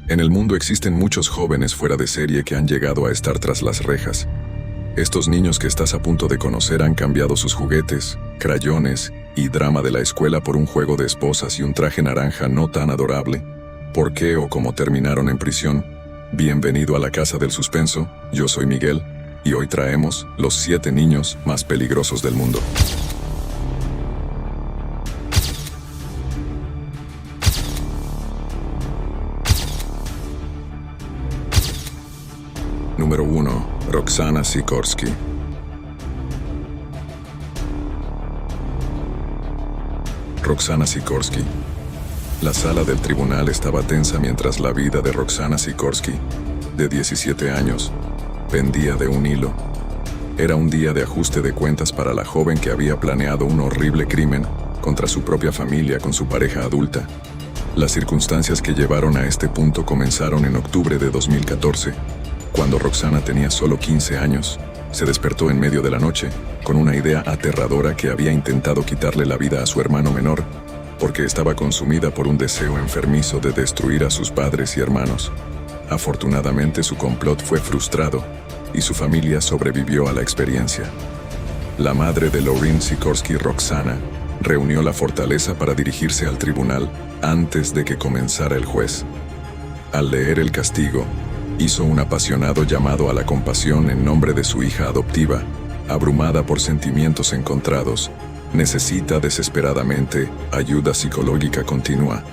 En el mundo existen muchos jóvenes fuera de serie que han llegado a estar tras las rejas. Estos niños que estás a punto de conocer han cambiado sus juguetes, crayones y drama de la escuela por un juego de esposas y un traje naranja no tan adorable. ¿Por qué o cómo terminaron en prisión? Bienvenido a la Casa del Suspenso, yo soy Miguel, y hoy traemos los 7 niños más peligrosos del mundo. Número 1. Roxana Sikorsky. Roxana Sikorsky. La sala del tribunal estaba tensa mientras la vida de Roxana Sikorsky, de 17 años, pendía de un hilo. Era un día de ajuste de cuentas para la joven que había planeado un horrible crimen contra su propia familia con su pareja adulta. Las circunstancias que llevaron a este punto comenzaron en octubre de 2014, cuando Roxana tenía solo 15 años. Se despertó en medio de la noche con una idea aterradora que había intentado quitarle la vida a su hermano menor, porque estaba consumida por un deseo enfermizo de destruir a sus padres y hermanos. Afortunadamente su complot fue frustrado y su familia sobrevivió a la experiencia. La madre de Lauren Sikorsky, Roxana, reunió la fortaleza para dirigirse al tribunal antes de que comenzara el juez. Al leer el castigo, hizo un apasionado llamado a la compasión en nombre de su hija adoptiva, abrumada por sentimientos encontrados. Necesita desesperadamente ayuda psicológica continua.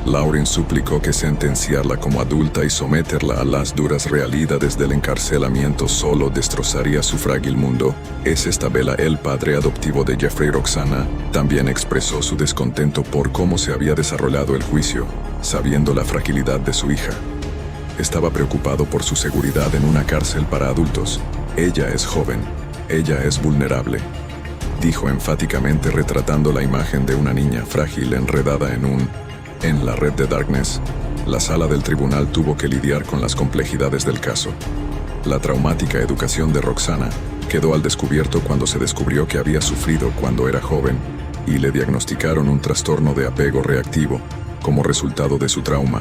Lauren suplicó que sentenciarla como adulta y someterla a las duras realidades del encarcelamiento solo destrozaría su frágil mundo. Isabella, el padre adoptivo de Jeffrey. Roxana también expresó su descontento por cómo se había desarrollado el juicio, sabiendo la fragilidad de su hija. Estaba preocupado por su seguridad en una cárcel para adultos. Ella es joven, ella es vulnerable, dijo enfáticamente, retratando la imagen de una niña frágil enredada en la red de Darkness. La sala del tribunal tuvo que lidiar con las complejidades del caso. La traumática educación de Roxana quedó al descubierto cuando se descubrió que había sufrido cuando era joven y le diagnosticaron un trastorno de apego reactivo como resultado de su trauma,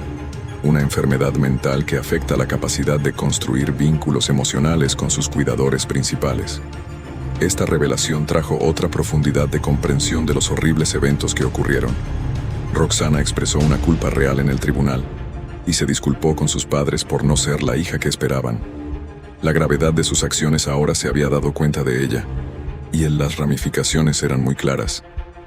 una enfermedad mental que afecta la capacidad de construir vínculos emocionales con sus cuidadores principales. Esta revelación trajo otra profundidad de comprensión de los horribles eventos que ocurrieron. Roxana expresó una culpa real en el tribunal y se disculpó con sus padres por no ser la hija que esperaban. La gravedad de sus acciones ahora se había dado cuenta de ella, y las ramificaciones eran muy claras.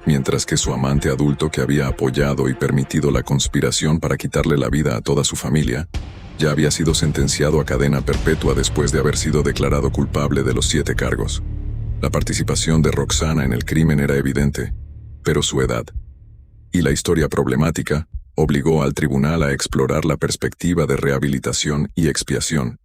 Mientras que su amante adulto, que había apoyado y permitido la conspiración para quitarle la vida a toda su familia, ya había sido sentenciado a cadena perpetua después de haber sido declarado culpable de los 7 cargos. La participación de Roxana en el crimen era evidente, pero su edad y la historia problemática obligó al tribunal a explorar la perspectiva de rehabilitación y expiación.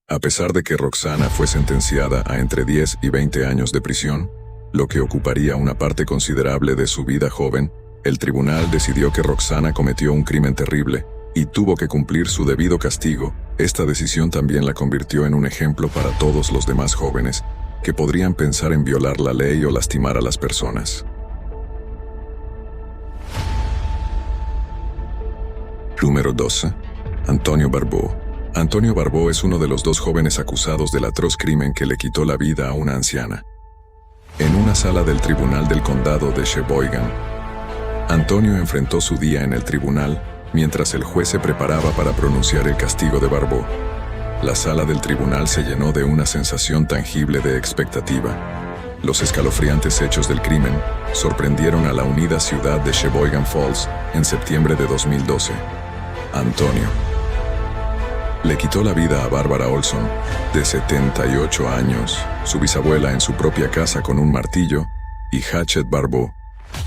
A pesar de que Roxana fue sentenciada a entre 10 y 20 años de prisión, lo que ocuparía una parte considerable de su vida joven, el tribunal decidió que Roxana cometió un crimen terrible y tuvo que cumplir su debido castigo. Esta decisión también la convirtió en un ejemplo para todos los demás jóvenes que podrían pensar en violar la ley o lastimar a las personas. Número 12. Antonio Barbeau. Antonio Barbeau es uno de los 2 jóvenes acusados del atroz crimen que le quitó la vida a una anciana. En una sala del tribunal del condado de Sheboygan, Antonio enfrentó su día en el tribunal mientras el juez se preparaba para pronunciar el castigo de Barbeau. La sala del tribunal se llenó de una sensación tangible de expectativa. Los escalofriantes hechos del crimen sorprendieron a la unida ciudad de Sheboygan Falls en septiembre de 2012. Antonio le quitó la vida a Barbara Olson, de 78 años, su bisabuela, en su propia casa con un martillo, y Hatchet Barbeau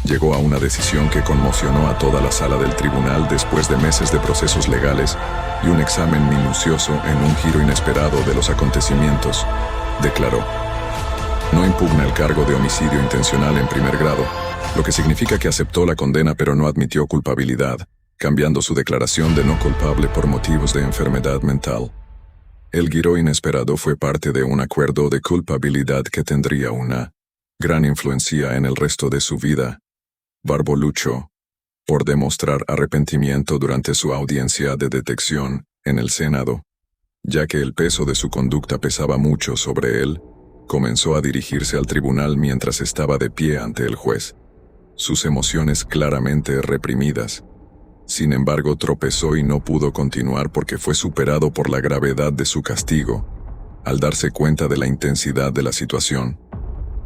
llegó a una decisión que conmocionó a toda la sala del tribunal después de meses de procesos legales y un examen minucioso. En un giro inesperado de los acontecimientos, declaró: no impugna el cargo de homicidio intencional en primer grado, lo que significa que aceptó la condena pero no admitió culpabilidad, cambiando su declaración de no culpable por motivos de enfermedad mental. El giro inesperado fue parte de un acuerdo de culpabilidad que tendría una gran influencia en el resto de su vida. Barbeau luchó por demostrar arrepentimiento durante su audiencia de detección en el Senado. Ya que el peso de su conducta pesaba mucho sobre él, comenzó a dirigirse al tribunal mientras estaba de pie ante el juez, sus emociones claramente reprimidas. Sin embargo, tropezó y no pudo continuar porque fue superado por la gravedad de su castigo, al darse cuenta de la intensidad de la situación.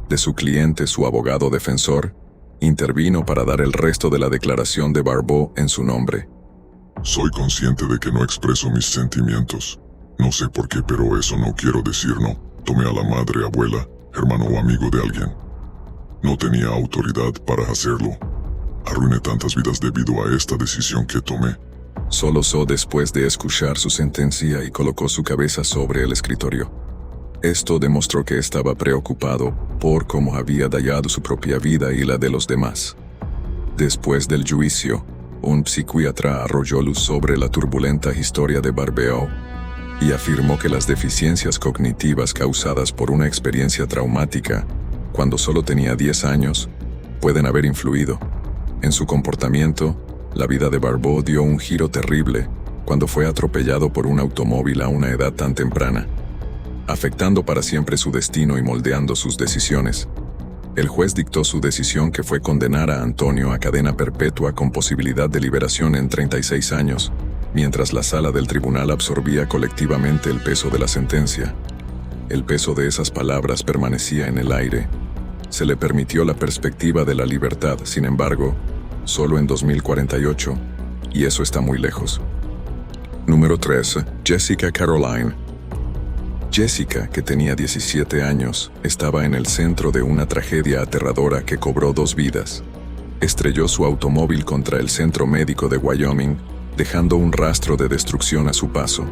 De su cliente, su abogado defensor, intervino para dar el resto de la declaración de Barbeau en su nombre. Soy consciente de que no expreso mis sentimientos. No sé por qué, pero eso no quiero decir no. Tomé a la madre, abuela, hermano o amigo de alguien. No tenía autoridad para hacerlo. Arruiné tantas vidas debido a esta decisión que tomé. Solozó después de escuchar su sentencia y colocó su cabeza sobre el escritorio. Esto demostró que estaba preocupado por cómo había dañado su propia vida y la de los demás. Después del juicio, un psiquiatra arrojó luz sobre la turbulenta historia de Barbeau y afirmó que las deficiencias cognitivas causadas por una experiencia traumática, cuando solo tenía 10 años, pueden haber influido en su comportamiento. La vida de Barbeau dio un giro terrible cuando fue atropellado por un automóvil a una edad tan temprana, afectando para siempre su destino y moldeando sus decisiones. El juez dictó su decisión, que fue condenar a Antonio a cadena perpetua con posibilidad de liberación en 36 años, mientras la sala del tribunal absorbía colectivamente el peso de la sentencia. El peso de esas palabras permanecía en el aire. Se le permitió la perspectiva de la libertad, sin embargo, solo en 2048, y eso está muy lejos. Número 3. Jessica Caroline. Jessica, que tenía 17 años, estaba en el centro de una tragedia aterradora que cobró 2 vidas. Estrelló su automóvil contra el centro médico de Wyoming, dejando un rastro de destrucción a su paso.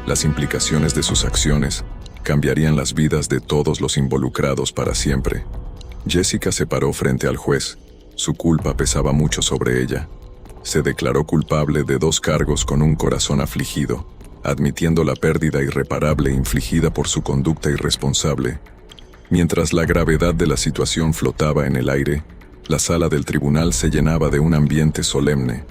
Las implicaciones de sus acciones cambiarían las vidas de todos los involucrados para siempre. Jessica se paró frente al juez. Su culpa pesaba mucho sobre ella. Se declaró culpable de 2 cargos con un corazón afligido, admitiendo la pérdida irreparable infligida por su conducta irresponsable. Mientras la gravedad de la situación flotaba en el aire, la sala del tribunal se llenaba de un ambiente solemne.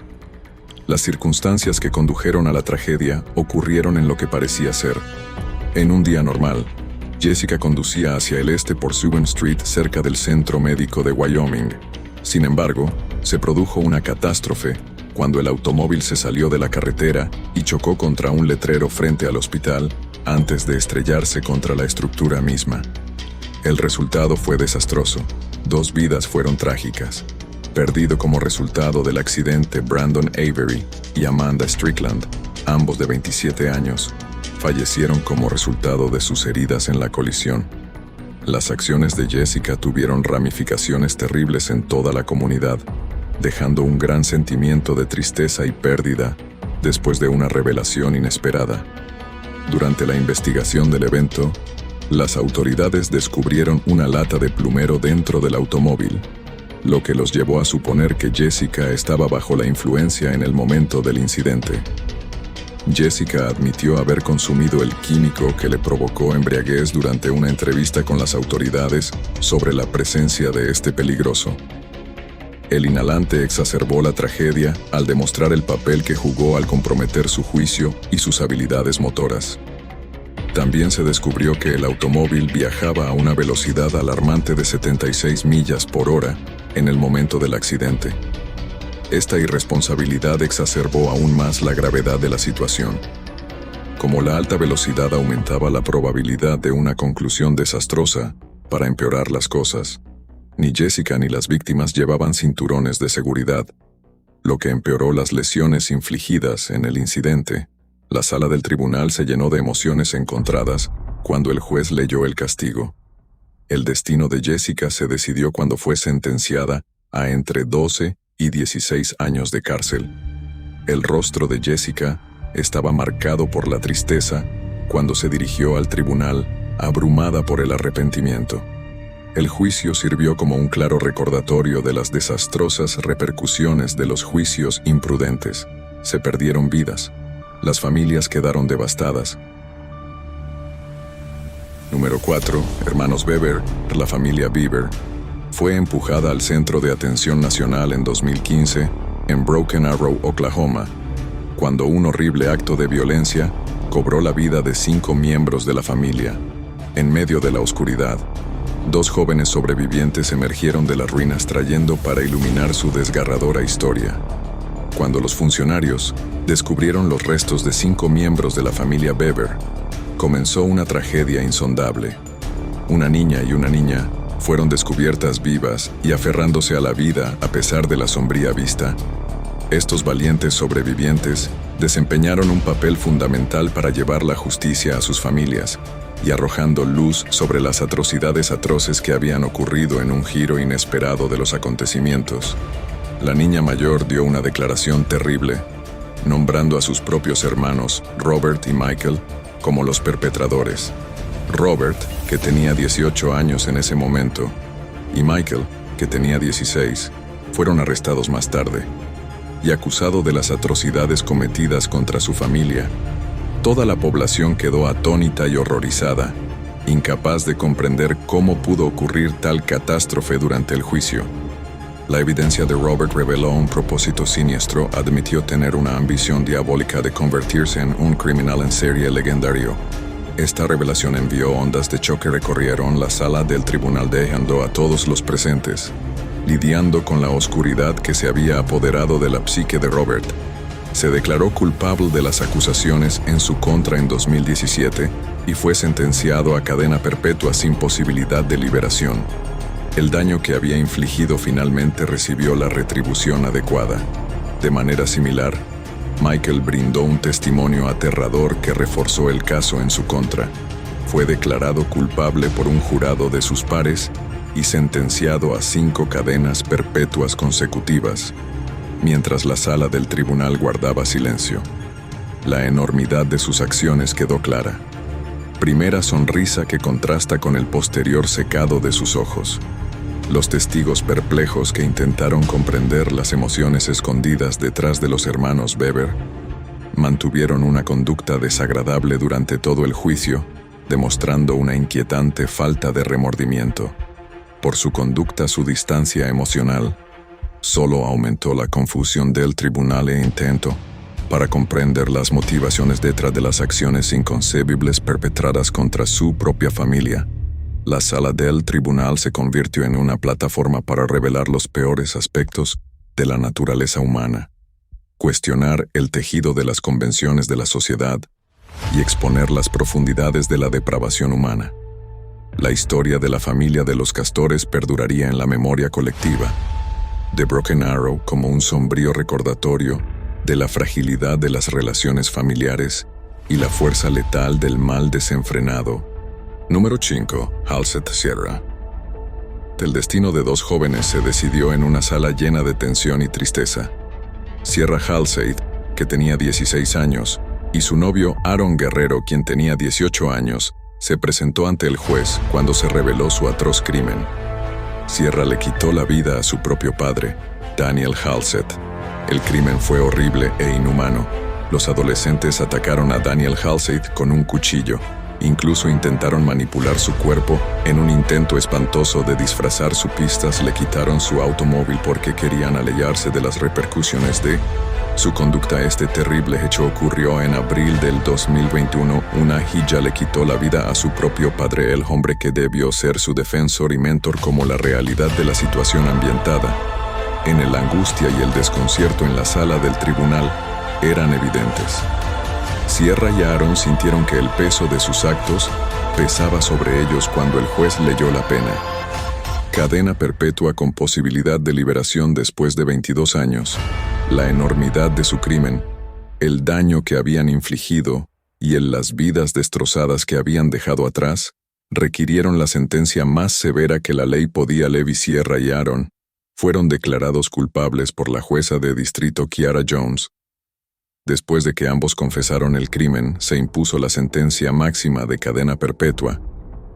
Las circunstancias que condujeron a la tragedia ocurrieron en lo que parecía ser. En un día normal, Jessica conducía hacia el este por Sewell Street, cerca del centro médico de Wyoming. Sin embargo, se produjo una catástrofe cuando el automóvil se salió de la carretera y chocó contra un letrero frente al hospital antes de estrellarse contra la estructura misma. El resultado fue desastroso. 2 vidas fueron trágicas. Perdido como resultado del accidente Brandon Avery y Amanda Strickland, ambos de 27 años, fallecieron como resultado de sus heridas en la colisión. Las acciones de Jessica tuvieron ramificaciones terribles en toda la comunidad, dejando un gran sentimiento de tristeza y pérdida después de una revelación inesperada. Durante la investigación del evento, las autoridades descubrieron una lata de plumero dentro del automóvil, lo que los llevó a suponer que Jessica estaba bajo la influencia en el momento del incidente. Jessica admitió haber consumido el químico que le provocó embriaguez durante una entrevista con las autoridades sobre la presencia de este peligroso. El inhalante exacerbó la tragedia al demostrar el papel que jugó al comprometer su juicio y sus habilidades motoras. También se descubrió que el automóvil viajaba a una velocidad alarmante de 76 millas por hora en el momento del accidente. Esta irresponsabilidad exacerbó aún más la gravedad de la situación. Como la alta velocidad aumentaba la probabilidad de una conclusión desastrosa, para empeorar las cosas, ni Jessica ni las víctimas llevaban cinturones de seguridad, lo que empeoró las lesiones infligidas en el incidente. La sala del tribunal se llenó de emociones encontradas cuando el juez leyó el castigo. El destino de Jessica se decidió cuando fue sentenciada a entre 12 y 16 años de cárcel. El rostro de Jessica estaba marcado por la tristeza cuando se dirigió al tribunal, abrumada por el arrepentimiento. El juicio sirvió como un claro recordatorio de las desastrosas repercusiones de los juicios imprudentes. Se perdieron vidas. Las familias quedaron devastadas. Número 4. Hermanos Beaver. La familia Beaver fue empujada al Centro de Atención Nacional en 2015 en Broken Arrow, Oklahoma, cuando un horrible acto de violencia cobró la vida de 5 miembros de la familia. En medio de la oscuridad, 2 jóvenes sobrevivientes emergieron de las ruinas trayendo para iluminar su desgarradora historia. Cuando los funcionarios descubrieron los restos de 5 miembros de la familia Bever, comenzó una tragedia insondable. Una niña y una niña fueron descubiertas vivas y aferrándose a la vida a pesar de la sombría vista. Estos valientes sobrevivientes desempeñaron un papel fundamental para llevar la justicia a sus familias y arrojando luz sobre las atrocidades atroces que habían ocurrido en un giro inesperado de los acontecimientos. La niña mayor dio una declaración terrible, nombrando a sus propios hermanos, Robert y Michael, como los perpetradores. Robert, que tenía 18 años en ese momento, y Michael, que tenía 16, fueron arrestados más tarde y acusado de las atrocidades cometidas contra su familia. Toda la población quedó atónita y horrorizada, incapaz de comprender cómo pudo ocurrir tal catástrofe durante el juicio. La evidencia de Robert reveló un propósito siniestro, admitió tener una ambición diabólica de convertirse en un criminal en serie legendario. Esta revelación envió ondas de choque recorrieron la sala del tribunal dejando a todos los presentes, lidiando con la oscuridad que se había apoderado de la psique de Robert. Se declaró culpable de las acusaciones en su contra en 2017 y fue sentenciado a cadena perpetua sin posibilidad de liberación. El daño que había infligido finalmente recibió la retribución adecuada. De manera similar, Michael brindó un testimonio aterrador que reforzó el caso en su contra. Fue declarado culpable por un jurado de sus pares y sentenciado a 5 cadenas perpetuas consecutivas, mientras la sala del tribunal guardaba silencio. La enormidad de sus acciones quedó clara. Primera sonrisa que contrasta con el posterior secado de sus ojos. Los testigos perplejos que intentaron comprender las emociones escondidas detrás de los hermanos Bever mantuvieron una conducta desagradable durante todo el juicio, demostrando una inquietante falta de remordimiento. Por su conducta, su distancia emocional solo aumentó la confusión del tribunal e intento para comprender las motivaciones detrás de las acciones inconcebibles perpetradas contra su propia familia. La sala del tribunal se convirtió en una plataforma para revelar los peores aspectos de la naturaleza humana, cuestionar el tejido de las convenciones de la sociedad y exponer las profundidades de la depravación humana. La historia de la familia de los Castores perduraría en la memoria colectiva, de Broken Arrow como un sombrío recordatorio de la fragilidad de las relaciones familiares y la fuerza letal del mal desenfrenado. Número 5. Halsey Sierra. El destino de 2 jóvenes se decidió en una sala llena de tensión y tristeza. Sierra Halsey, que tenía 16 años, y su novio Aaron Guerrero, quien tenía 18 años, se presentó ante el juez cuando se reveló su atroz crimen. Sierra le quitó la vida a su propio padre, Daniel Halsey. El crimen fue horrible e inhumano. Los adolescentes atacaron a Daniel Halsey con un cuchillo. Incluso intentaron manipular su cuerpo en un intento espantoso de disfrazar sus pistas. Le quitaron su automóvil porque querían alejarse de las repercusiones de su conducta. Este terrible hecho ocurrió en abril del 2021. Una hija le quitó la vida a su propio padre, el hombre que debió ser su defensor y mentor. Como la realidad de la situación ambientada en la angustia y el desconcierto en la sala del tribunal eran evidentes. Sierra y Aaron sintieron que el peso de sus actos pesaba sobre ellos cuando el juez leyó la pena. Cadena perpetua con posibilidad de liberación después de 22 años. La enormidad de su crimen, el daño que habían infligido y las vidas destrozadas que habían dejado atrás, requirieron la sentencia más severa que la ley podía. Levi Sierra y Aaron fueron declarados culpables por la jueza de distrito Kiara Jones. Después de que ambos confesaron el crimen, se impuso la sentencia máxima de cadena perpetua,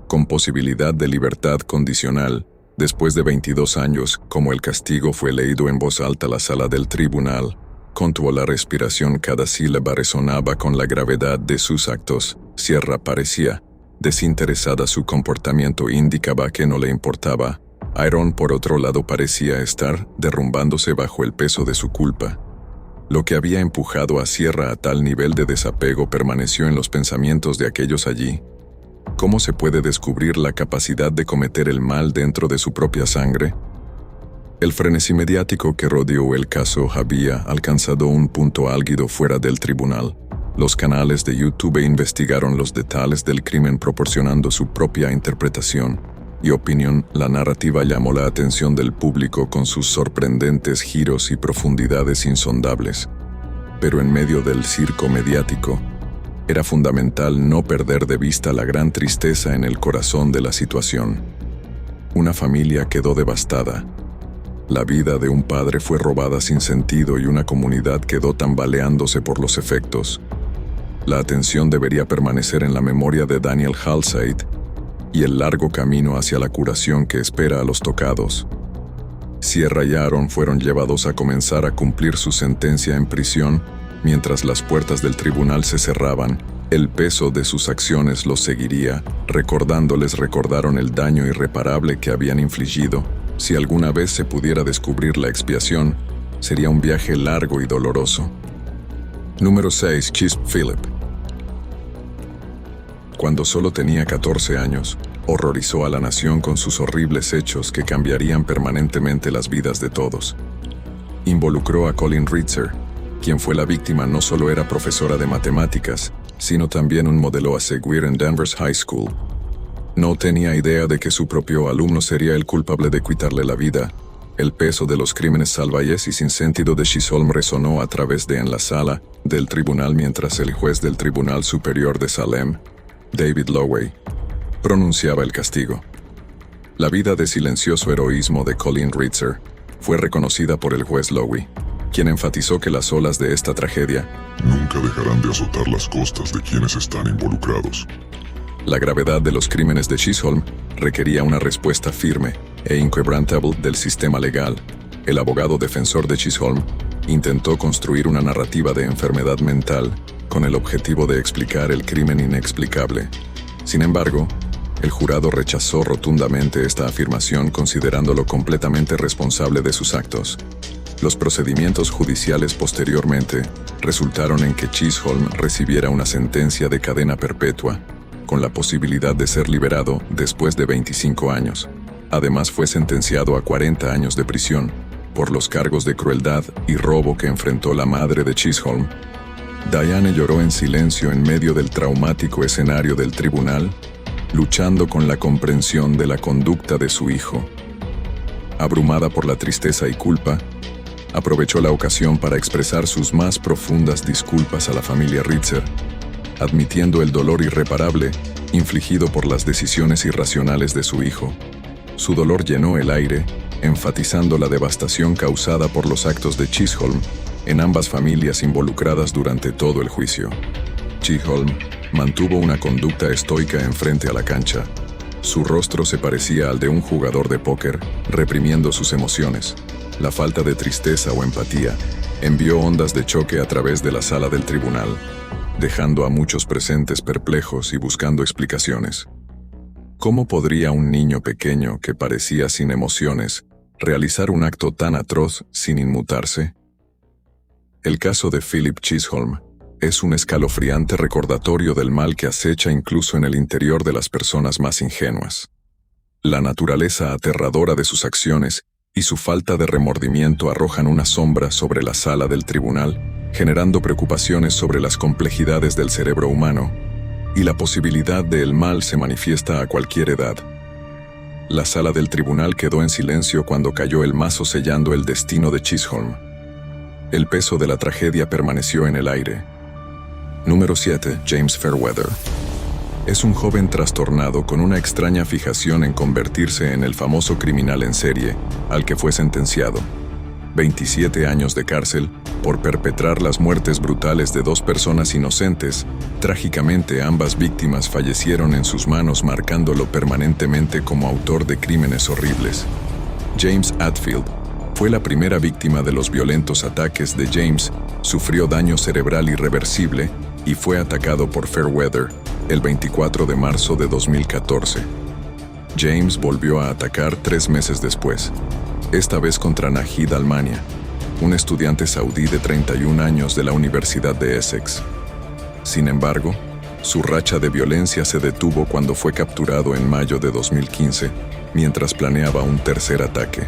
con posibilidad de libertad condicional, después de 22 años. Como el castigo fue leído en voz alta, la sala del tribunal contuvo la respiración. Cada sílaba resonaba con la gravedad de sus actos. Sierra parecía desinteresada, su comportamiento indicaba que no le importaba Aaron, por otro lado, parecía estar derrumbándose bajo el peso de su culpa. Lo que había empujado a Sierra a tal nivel de desapego permaneció en los pensamientos de aquellos allí. ¿Cómo se puede descubrir la capacidad de cometer el mal dentro de su propia sangre? El frenesí mediático que rodeó el caso había alcanzado un punto álgido fuera del tribunal. Los canales de YouTube investigaron los detalles del crimen proporcionando su propia interpretación y opinión. La narrativa llamó la atención del público con sus sorprendentes giros y profundidades insondables. Pero en medio del circo mediático, era fundamental no perder de vista la gran tristeza en el corazón de la situación. Una familia quedó devastada. La vida de un padre fue robada sin sentido y una comunidad quedó tambaleándose por los efectos. La atención debería permanecer en la memoria de Daniel Halside y el largo camino hacia la curación que espera a los tocados. Sierra y Aaron fueron llevados a comenzar a cumplir su sentencia en prisión. Mientras las puertas del tribunal se cerraban, el peso de sus acciones los seguiría, recordaron el daño irreparable que habían infligido. Si alguna vez se pudiera descubrir la expiación, sería un viaje largo y doloroso. Número 6. Chisp Philip. Cuando solo tenía 14 años, horrorizó a la nación con sus horribles hechos que cambiarían permanentemente las vidas de todos. Involucró a Colin Ritzer, quien fue la víctima. No solo era profesora de matemáticas, sino también un modelo a seguir en Danvers High School. No tenía idea de que su propio alumno sería el culpable de quitarle la vida. El peso de los crímenes salvajes y sin sentido de Chisholm resonó a través de en la sala del tribunal mientras el juez del Tribunal Superior de Salem, David Lowey, pronunciaba el castigo. La vida de silencioso heroísmo de Colin Ritzer fue reconocida por el juez Lowey, quien enfatizó que las olas de esta tragedia nunca dejarán de azotar las costas de quienes están involucrados. La gravedad de los crímenes de Chisholm requería una respuesta firme e inquebrantable del sistema legal. El abogado defensor de Chisholm intentó construir una narrativa de enfermedad mental con el objetivo de explicar el crimen inexplicable. Sin embargo, el jurado rechazó rotundamente esta afirmación, considerándolo completamente responsable de sus actos. Los procedimientos judiciales posteriormente resultaron en que Chisholm recibiera una sentencia de cadena perpetua, con la posibilidad de ser liberado después de 25 años. Además, fue sentenciado a 40 años de prisión por los cargos de crueldad y robo que enfrentó la madre de Chisholm. Diane lloró en silencio en medio del traumático escenario del tribunal, luchando con la comprensión de la conducta de su hijo. Abrumada por la tristeza y culpa, aprovechó la ocasión para expresar sus más profundas disculpas a la familia Ritzer, admitiendo el dolor irreparable infligido por las decisiones irracionales de su hijo. Su dolor llenó el aire, enfatizando la devastación causada por los actos de Chisholm en ambas familias involucradas durante todo el juicio. Chisholm mantuvo una conducta estoica enfrente a la cancha. Su rostro se parecía al de un jugador de póker, reprimiendo sus emociones. La falta de tristeza o empatía envió ondas de choque a través de la sala del tribunal, dejando a muchos presentes perplejos y buscando explicaciones. ¿Cómo podría un niño pequeño que parecía sin emociones realizar un acto tan atroz sin inmutarse? El caso de Philip Chisholm es un escalofriante recordatorio del mal que acecha incluso en el interior de las personas más ingenuas. La naturaleza aterradora de sus acciones y su falta de remordimiento arrojan una sombra sobre la sala del tribunal, generando preocupaciones sobre las complejidades del cerebro humano, y la posibilidad de el mal se manifiesta a cualquier edad. La sala del tribunal quedó en silencio cuando cayó el mazo sellando el destino de Chisholm. El peso de la tragedia permaneció en el aire. Número 7. James Fairweather. Es un joven trastornado con una extraña fijación en convertirse en el famoso criminal en serie, al que fue sentenciado. 27 años de cárcel por perpetrar las muertes brutales de dos personas inocentes. Trágicamente, ambas víctimas fallecieron en sus manos, marcándolo permanentemente como autor de crímenes horribles. James Atfield fue la primera víctima de los violentos ataques de James, sufrió daño cerebral irreversible y fue atacado por Fairweather el 24 de marzo de 2014. James volvió a atacar 3 meses después, esta vez contra Nahid Almania, un estudiante saudí de 31 años de la Universidad de Essex. Sin embargo, su racha de violencia se detuvo cuando fue capturado en mayo de 2015, mientras planeaba un tercer ataque.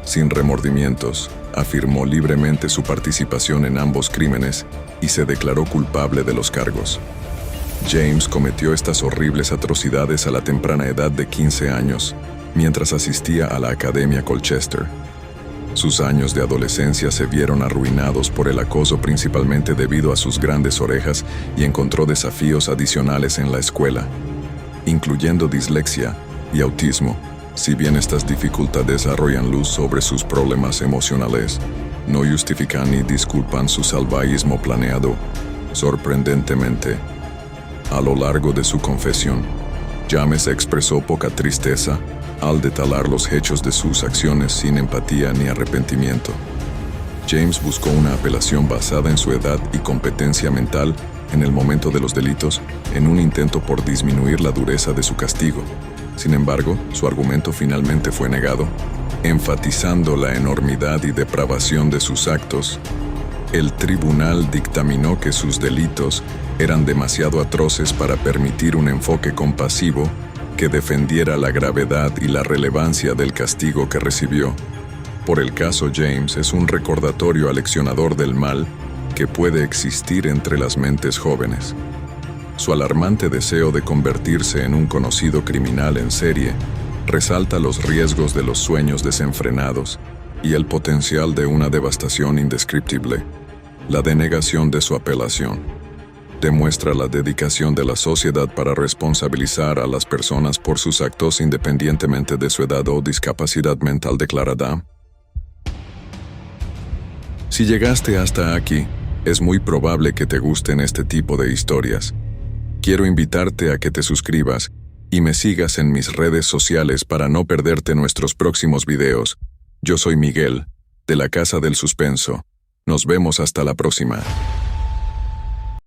Sin remordimientos, afirmó libremente su participación en ambos crímenes y se declaró culpable de los cargos. James cometió estas horribles atrocidades a la temprana edad de 15 años, mientras asistía a la Academia Colchester. Sus años de adolescencia se vieron arruinados por el acoso principalmente debido a sus grandes orejas y encontró desafíos adicionales en la escuela, incluyendo dislexia y autismo. Si bien estas dificultades arrojan luz sobre sus problemas emocionales, no justifican ni disculpan su salvajismo planeado. Sorprendentemente, a lo largo de su confesión, James expresó poca tristeza al detallar los hechos de sus acciones sin empatía ni arrepentimiento. James buscó una apelación basada en su edad y competencia mental en el momento de los delitos, en un intento por disminuir la dureza de su castigo. Sin embargo, su argumento finalmente fue negado, enfatizando la enormidad y depravación de sus actos. El tribunal dictaminó que sus delitos eran demasiado atroces para permitir un enfoque compasivo que defendiera la gravedad y la relevancia del castigo que recibió. Por el caso James es un recordatorio aleccionador del mal que puede existir entre las mentes jóvenes. Su alarmante deseo de convertirse en un conocido criminal en serie resalta los riesgos de los sueños desenfrenados y el potencial de una devastación indescriptible. La denegación de su apelación demuestra la dedicación de la sociedad para responsabilizar a las personas por sus actos independientemente de su edad o discapacidad mental declarada. Si llegaste hasta aquí, es muy probable que te gusten este tipo de historias. Quiero invitarte a que te suscribas y me sigas en mis redes sociales para no perderte nuestros próximos videos. Yo soy Miguel, de la Casa del Suspenso. Nos vemos hasta la próxima.